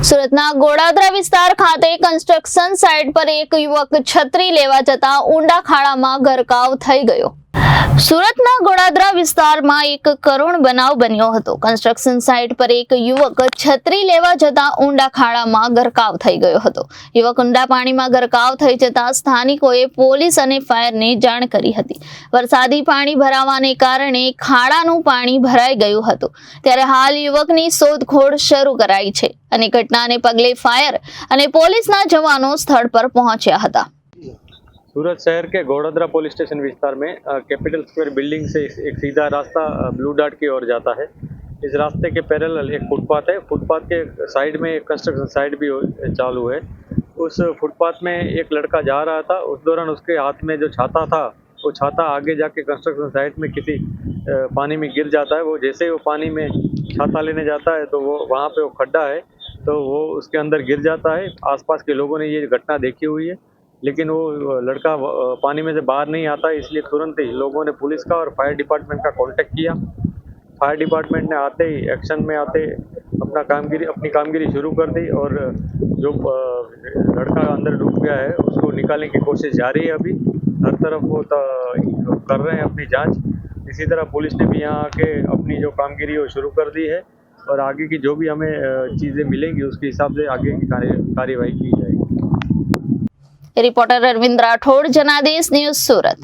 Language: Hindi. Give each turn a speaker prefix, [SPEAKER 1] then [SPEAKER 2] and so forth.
[SPEAKER 1] સુરતના ગોડાદરા વિસ્તાર ખાતે કન્સ્ટ્રક્શન સાઇટ પર એક યુવક છત્રી લેવા જતા ઊંડા ખાડામાં ગરકાવ થઈ ગયો। સુરતના ગોડાદરા વિસ્તારમાં એક કરુણ બનાવ બન્યો હતો। કન્સ્ટ્રક્શન સાઇટ પર એક યુવક છત્રી લેવા જતા ઊંડા ખાડામાં ગરકાવ થઈ ગયો હતો। યુવક ઊંડા પાણીમાં ગરકાવ થઈ જતા સ્થાનિકોએ પોલીસ અને ફાયરની જાણ કરી હતી। વરસાદી પાણી ભરાવાને કારણે ખાડાનું પાણી ભરાઈ ગયું હતું, ત્યારે હાલ યુવકની શોધખોળ શરૂ કરાઈ છે અને ઘટનાને પગલે ફાયર અને પોલીસના જવાનો સ્થળ પર પહોંચ્યા હતા।
[SPEAKER 2] सूरत शहर के घोड़ादरा पुलिस स्टेशन विस्तार में कैपिटल स्क्वायर बिल्डिंग से एक सीधा रास्ता ब्लू डार्ट की ओर जाता है। इस रास्ते के पैरेलल एक फुटपाथ है। फुटपाथ के साइड में एक कंस्ट्रक्शन साइट भी चालू है। उस फुटपाथ में एक लड़का जा रहा था। उस दौरान उसके हाथ में जो छाता था, वो छाता आगे जाके कंस्ट्रक्शन साइट में किसी पानी में गिर जाता है। वो जैसे ही वो पानी में छाता लेने जाता है तो वो वहाँ पे वो खड्डा है तो वो उसके अंदर गिर जाता है। आसपास के लोगों ने ये घटना देखी हुई है, लेकिन वो लड़का पानी में से बाहर नहीं आता, इसलिए तुरंत ही लोगों ने पुलिस का और फायर डिपार्टमेंट का कांटेक्ट किया। फायर डिपार्टमेंट ने आते ही एक्शन में आते अपनी कामगिरी शुरू कर दी और जो लड़का अंदर डूब गया है उसको निकालने की कोशिश जारी है। अभी हर तरफ वो कर रहे हैं अपनी जांच। इसी तरह पुलिस ने भी यहाँ आके अपनी जो कामगिरी वो शुरू कर दी है और आगे की जो भी हमें चीज़ें मिलेंगी उसके हिसाब से आगे की कार्यवाही की जाएगी।
[SPEAKER 1] रिपोर्टर अरविंद राठौड़, जनादेश न्यूज, सूरत।